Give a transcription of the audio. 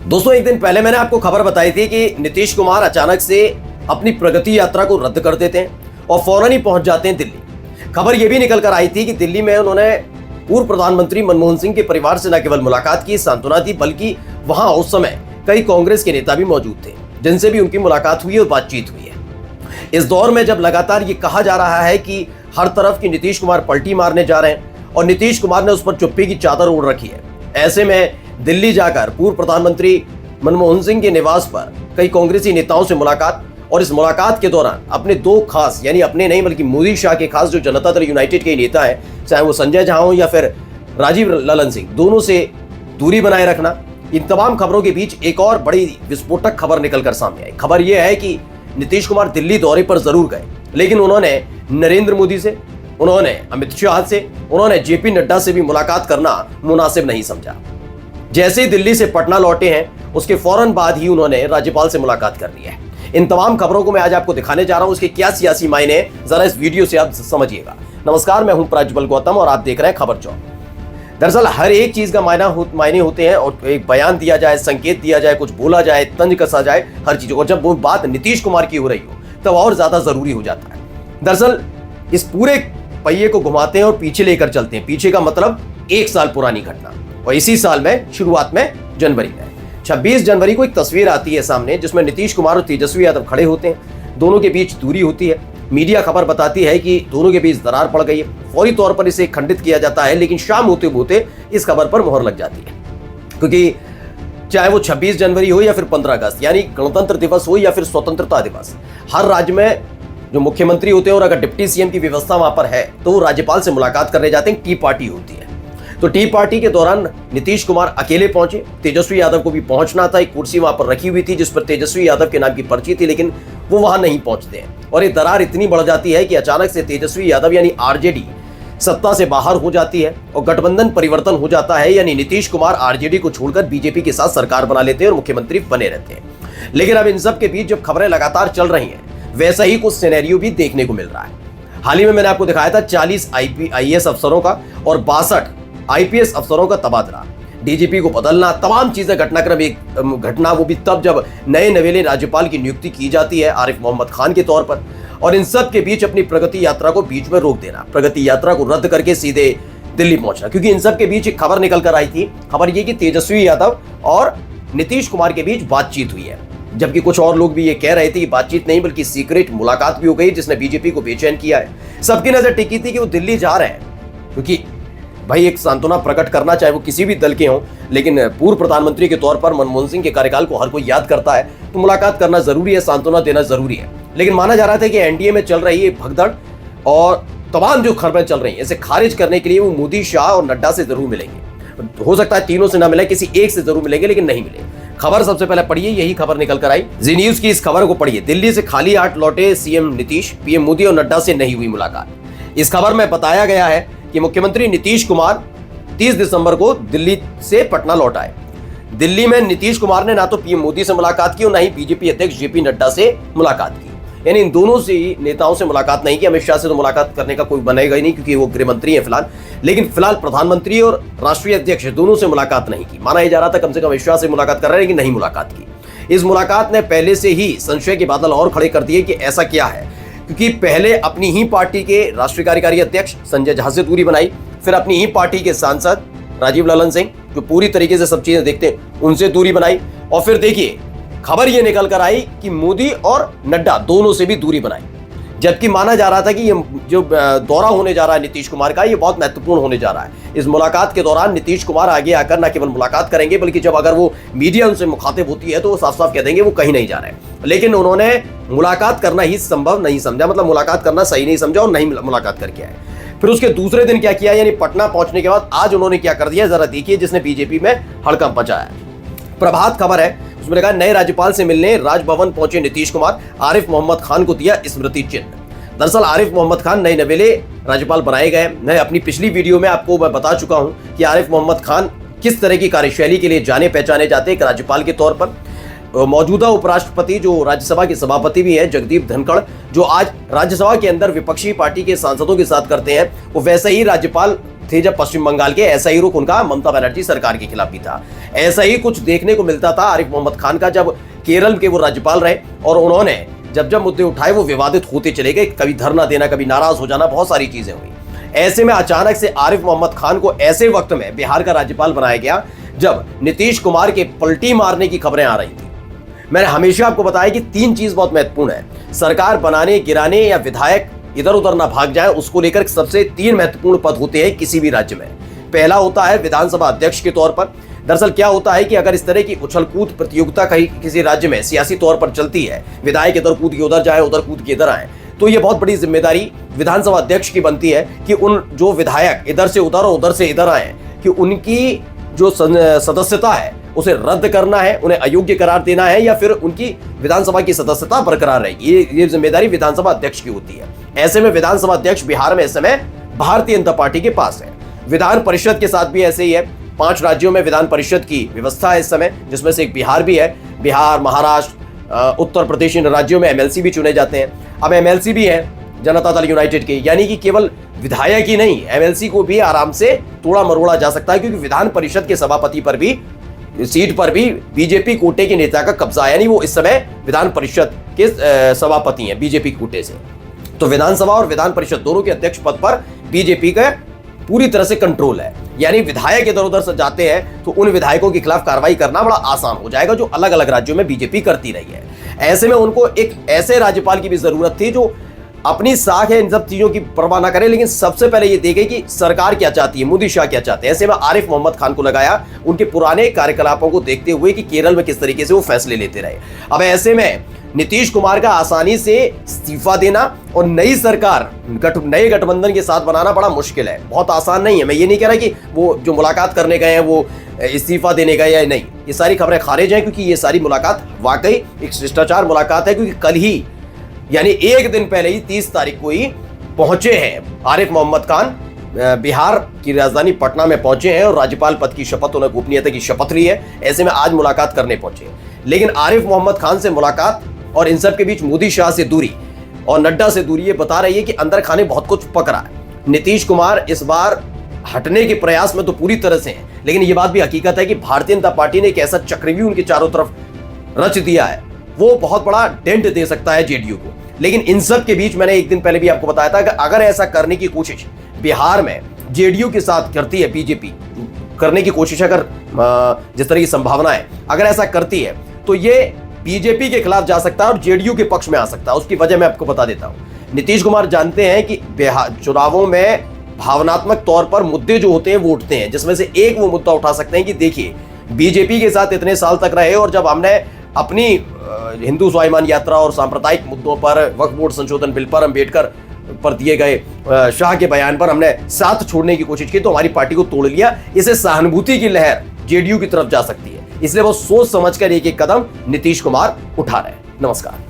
दोस्तों, एक दिन पहले मैंने आपको खबर बताई थी कि नीतीश कुमार अचानक से अपनी प्रगति यात्रा को रद्द कर देते हैं और फौरन ही पहुंच जाते हैं दिल्ली। खबर यह भी निकल कर आई थी कि दिल्ली में उन्होंने पूर्व प्रधानमंत्री मनमोहन सिंह के परिवार से न केवल मुलाकात की, सांत्वना दी, बल्कि वहां उस समय कई कांग्रेस के नेता भी मौजूद थे जिनसे भी उनकी मुलाकात हुई और बातचीत हुई है। इस दौर में जब लगातार ये कहा जा रहा है कि हर तरफ की नीतीश कुमार पलटी मारने जा रहे हैं और नीतीश कुमार ने उस पर चुप्पी की चादर ओढ़ रखी है, ऐसे में दिल्ली जाकर पूर्व प्रधानमंत्री मनमोहन सिंह के निवास पर कई कांग्रेसी नेताओं से मुलाकात, और इस मुलाकात के दौरान अपने दो खास, यानी अपने नहीं बल्कि मोदी शाह के खास जो जनता दल यूनाइटेड के नेता हैं, चाहे वो संजय झा हो या फिर राजीव ललन सिंह, दोनों से दूरी बनाए रखना। इन तमाम खबरों के बीच एक और बड़ी विस्फोटक खबर निकलकर सामने आई। खबर यह है कि नीतीश कुमार दिल्ली दौरे पर जरूर गए, लेकिन उन्होंने नरेंद्र मोदी से, उन्होंने अमित शाह से, उन्होंने जेपी नड्डा से भी मुलाकात करना मुनासिब नहीं समझा। जैसे ही दिल्ली से पटना लौटे हैं, उसके फौरन बाद ही उन्होंने राज्यपाल से मुलाकात कर ली है। इन तमाम खबरों को मैं आज आपको दिखाने जा रहा हूं, उसके क्या सियासी मायने हैं, जरा इस वीडियो से आप समझिएगा। नमस्कार, मैं हूं प्रज्वल गौतम और आप देख रहे हैं खबर चौक। दरअसल हर एक चीज का मायने होते हैं, और एक बयान दिया जाए, संकेत दिया जाए, कुछ बोला जाए, तंज कसा जाए, हर चीज। और जब वो बात नीतीश कुमार की हो रही हो तब और ज्यादा जरूरी हो जाता है। दरअसल इस पूरे पहिए को घुमाते हैं और पीछे लेकर चलते हैं। पीछे का मतलब 1 साल पुरानी घटना, और इसी साल में शुरुआत में जनवरी में 26 जनवरी को एक तस्वीर आती है सामने, जिसमें नीतीश कुमार और तेजस्वी यादव खड़े होते हैं। दोनों के बीच दूरी होती है। मीडिया खबर बताती है कि दोनों के बीच दरार पड़ गई है। फौरी तौर पर इसे खंडित किया जाता है, लेकिन शाम होते होते इस खबर पर मुहर लग जाती है, क्योंकि चाहे वो 26 जनवरी हो या फिर 15 अगस्त, यानी गणतंत्र दिवस हो या फिर स्वतंत्रता दिवस, हर राज्य में जो मुख्यमंत्री होते हैं और अगर डिप्टी सीएम की व्यवस्था वहां पर है तो वो राज्यपाल से मुलाकात करने जाते हैं। टी पार्टी होती है। तो टी पार्टी के दौरान नीतीश कुमार अकेले पहुंचे, तेजस्वी यादव को भी पहुंचना था। एक कुर्सी वहां पर रखी हुई थी जिस पर तेजस्वी यादव के नाम की पर्ची थी, लेकिन वो वहां नहीं पहुंचते हैं, और ये दरार इतनी बढ़ जाती है कि अचानक से तेजस्वी यादव यानी आरजेडी सत्ता से बाहर हो जाती है और गठबंधन परिवर्तन हो जाता है, यानी नीतीश कुमार आरजेडी को छोड़कर बीजेपी के साथ सरकार बना लेते हैं और मुख्यमंत्री बने रहते हैं। लेकिन अब इन सब के बीच जब खबरें लगातार चल रही हैं, वैसा ही कुछ सिनेरियो भी देखने को मिल रहा है। हाल ही में मैंने आपको दिखाया था 40 आईएएस अफसरों का और 62 आईपीएस अफसरों का तबादला, डीजीपी को बदलना, तमाम चीजें घटनाक्रम एक घटना, वो भी तब जब नए नवेले राज्यपाल की नियुक्ति की जाती है आरिफ मोहम्मद खान के तौर पर। और इन सब के बीच अपनी प्रगति यात्रा को बीच में रोक देना, प्रगति यात्रा को रद्द करके सीधे दिल्ली पहुंचना, क्योंकि इन सब के बीच एक खबर निकल कर आई थी। खबर ये कि तेजस्वी यादव और नीतीश कुमार के बीच बातचीत हुई है, जबकि कुछ और लोग भी ये कह रहे थे कि बातचीत नहीं बल्कि सीक्रेट मुलाकात भी हो गई, जिसने बीजेपी को बेचैन किया है। सबकी नजर टिकी थी कि वो दिल्ली जा रहे हैं, क्योंकि भाई एक सांत्वना प्रकट करना, चाहे वो किसी भी दल के हों, लेकिन पूर्व प्रधानमंत्री के तौर पर मनमोहन सिंह के कार्यकाल को हर कोई याद करता है, तो मुलाकात करना जरूरी है, सांत्वना देना जरूरी है। लेकिन माना जा रहा था कि एनडीए में चल रही है भगदड़ और तमाम जो खबरें चल रही हैं, इसे खारिज करने के लिए वो मोदी, शाह और नड्डा से जरूर मिलेंगे। हो सकता है तीनों से ना मिले, किसी एक से जरूर मिलेंगे, लेकिन नहीं मिले। खबर सबसे पहले पढ़िए, यही खबर निकल कर आई, जी न्यूज की इस खबर को पढ़िए। दिल्ली से खाली हाथ लौटे सीएम नीतीश, पीएम मोदी और नड्डा से नहीं हुई मुलाकात। इस खबर में बताया गया है कि मुख्यमंत्री नीतीश कुमार 30 दिसंबर को दिल्ली से पटना लौट आए। दिल्ली में नीतीश कुमार ने ना तो पीएम मोदी से मुलाकात की और ना ही बीजेपी अध्यक्ष जेपी नड्डा से मुलाकात की, यानी इन दोनों से नेताओं से मुलाकात नहीं की। अमित शाह से तो मुलाकात करने का कोई बनेगा ही नहीं, क्योंकि वो गृह मंत्री है फिलहाल, लेकिन फिलहाल प्रधानमंत्री और राष्ट्रीय अध्यक्ष दोनों से मुलाकात नहीं की। माना जा रहा था कम से कम अमित शाह से मुलाकात कर रहे हैं, लेकिन नहीं मुलाकात की। इस मुलाकात ने पहले से ही संशय के बादल और खड़े कर दिए कि ऐसा क्या है, क्योंकि पहले अपनी ही पार्टी के राष्ट्रीय कार्यकारी अध्यक्ष संजय झा से दूरी बनाई, फिर अपनी ही पार्टी के सांसद राजीव ललन सिंह, जो पूरी तरीके से सब चीजें देखते हैं, उनसे दूरी बनाई, और फिर देखिए खबर ये निकल कर आई कि मोदी और नड्डा दोनों से भी दूरी बनाई। जबकि माना जा रहा था कि ये जो दौरा होने जा रहा है नीतीश कुमार का, ये बहुत महत्वपूर्ण होने जा रहा है। इस मुलाकात के दौरान नीतीश कुमार आगे आकर न केवल मुलाकात करेंगे, बल्कि जब अगर वो मीडिया उनसे मुखातिब होती है तो वो साफ साफ कह देंगे वो कहीं नहीं जा रहे हैं। लेकिन उन्होंने मुलाकात करना ही संभव नहीं समझा, मतलब मुलाकात करना सही नहीं समझा और नहीं मुलाकात करके आए। फिर उसके दूसरे दिन क्या किया, यानी पटना पहुंचने के बाद आज उन्होंने क्या कर दिया, जरा देखिए, जिसने बीजेपी में हड़कंप मचाया है। प्रभात खबर है, उसमें कहा नए राज्यपाल से मिलने राजभवन पहुंचे नीतीश कुमार, आरिफ मोहम्मद खान को दिया स्मृति चिन्ह। दरअसल आरिफ मोहम्मद खान नए नवेले राज्यपाल बनाए गए। मैं अपनी पिछली वीडियो में आपको बता चुका हूं कि आरिफ मोहम्मद खान किस तरह की कार्यशैली के लिए जाने पहचाने जाते हैं राज्यपाल के तौर पर। मौजूदा उपराष्ट्रपति जो राज्यसभा के सभापति भी हैं जगदीप धनखड़, जो आज राज्यसभा के अंदर विपक्षी पार्टी के सांसदों के साथ करते हैं, वो वैसे ही राज्यपाल थे जब पश्चिम बंगाल के, ऐसा ही रुख उनका ममता बनर्जी सरकार के खिलाफ भी था। ऐसा ही कुछ देखने को मिलता था आरिफ मोहम्मद खान का जब केरल के वो राज्यपाल रहे और उन्होंने जब जब मुद्दे उठाए वो विवादित होते चले गए, कभी धरना देना, कभी नाराज हो जाना, बहुत सारी चीजें हुई। ऐसे में अचानक से आरिफ मोहम्मद खान को ऐसे वक्त में बिहार का राज्यपाल बनाया गया जब नीतीश कुमार के पलटी मारने की खबरें आ रही थी। मैंने हमेशा आपको बताया कि 3 चीज बहुत महत्वपूर्ण है। सरकार बनाने, गिराने या विधायक इधर उधर ना भाग जाए, उसको लेकर सबसे 3 महत्वपूर्ण पद होते हैं किसी भी राज्य में। पहला होता है विधानसभा अध्यक्ष के तौर पर। दरअसल क्या होता है कि अगर इस तरह की उछल कूद प्रतियोगिता कहीं किसी राज्य में सियासी तौर पर चलती है, विधायक इधर कूद के उधर जाए, उधर कूद के इधर आए, तो ये बहुत बड़ी जिम्मेदारी विधानसभा अध्यक्ष की बनती है कि उन जो विधायक इधर से उधर और उधर से इधर आए कि उनकी जो सदस्यता है उसे रद्द करना है, उन्हें अयोग्य करार देना है या फिर उनकी विधानसभा की सदस्यता बरकरार रहेगी। ये जिम्मेदारी विधानसभा अध्यक्ष की होती है। ऐसे में विधानसभा अध्यक्ष बिहार में इस समय भारतीय जनता पार्टी के पास है। विधान परिषद के साथ भी ऐसे ही है। 5 राज्यों में विधान परिषद की व्यवस्था है इस समय, जिसमें से एक बिहार भी है। बिहार, महाराष्ट्र, उत्तर प्रदेश, इन राज्यों में एमएलसी भी चुने जाते हैं। अब एमएलसी भी है जनता दल यूनाइटेड के, यानी कि केवल विधायक ही नहीं, एमएलसी को भी आराम से तोड़ा मरोड़ा जा सकता है, क्योंकि विधान परिषद के सभापति पर भी, सीट पर भी बीजेपी कोटे के नेता का कब्जा है, यानी वो इस समय विधान परिषद के सभापति हैं बीजेपी कोटे से। तो विधानसभा और विधान परिषद दोनों के अध्यक्ष पद पर बीजेपी का पूरी तरह से कंट्रोल है। यानी विधायक इधर उधर से जाते हैं तो उन विधायकों के खिलाफ कार्रवाई करना बड़ा आसान हो जाएगा, जो अलग अलग राज्यों में बीजेपी करती रही है। ऐसे में उनको एक ऐसे राज्यपाल की भी जरूरत थी जो अपनी साख है, इन सब चीजों की परवाह ना करे, लेकिन सबसे पहले ये देखे कि सरकार क्या चाहती है, मोदी शाह क्या चाहते हैं। ऐसे में आरिफ मोहम्मद खान को लगाया, उनके पुराने कार्यकलापों को देखते हुए कि केरल में किस तरीके से वो फैसले लेते रहे। अब ऐसे में नीतीश कुमार का आसानी से इस्तीफा देना और नई सरकार नए गठबंधन के साथ बनाना बड़ा मुश्किल है, बहुत आसान नहीं है। मैं ये नहीं कह रहा कि वो जो मुलाकात करने गए हैं वो इस्तीफा देने गए या नहीं, ये सारी खबरें खारिज हैं, क्योंकि ये सारी मुलाकात वाकई एक शिष्टाचार मुलाकात है। क्योंकि कल ही, यानी एक दिन पहले ही 30 तारीख को ही पहुंचे हैं आरिफ मोहम्मद खान, बिहार की राजधानी पटना में पहुंचे हैं और राज्यपाल पद की शपथ, उन्हें गोपनीयता की शपथ ली है। ऐसे में आज मुलाकात करने पहुंचे, लेकिन आरिफ मोहम्मद खान से मुलाकात और इन सब के बीच मोदी शाह से दूरी और नड्डा से दूरी ये बता रही है कि अंदर खाने बहुत कुछ पक रहा है। नीतीश कुमार इस बार हटने के प्रयास में तो पूरी तरह से हैं, लेकिन ये बात भी हकीकत है कि भारतीय जनता पार्टी ने एक ऐसा चक्रव्यूह उनके चारों तरफ रच दिया है, वो बहुत बड़ा डेंट दे सकता है जेडीयू को। लेकिन इन सब के बीच मैंने एक दिन पहले भी आपको बताया था कि अगर ऐसा करने की कोशिश बिहार में जेडीयू के साथ करती है, बीजेपी करने की कोशिश, अगर जिस तरह की संभावना है, अगर ऐसा करती है तो ये बीजेपी के खिलाफ जा सकता है और जेडीयू के पक्ष में आ सकता है। उसकी वजह मैं आपको बता देता हूं। नीतीश कुमार जानते हैं कि चुनावों में भावनात्मक तौर पर मुद्दे जो होते हैं वो उठते हैं, जिसमें से एक वो मुद्दा उठा सकते हैं कि देखिए बीजेपी के साथ इतने साल तक रहे और जब हमने अपनी हिंदू स्वाभिमान यात्रा और सांप्रदायिक मुद्दों पर, वक्फ बोर्ड संशोधन बिल पर, अम्बेडकर पर दिए गए शाह के बयान पर हमने साथ छोड़ने की कोशिश की तो हमारी पार्टी को तोड़ लिया। इसे सहानुभूति की लहर जेडीयू की तरफ जा सकती है, इसलिए वो सोच समझकर एक एक कदम नीतीश कुमार उठा रहे हैं। नमस्कार।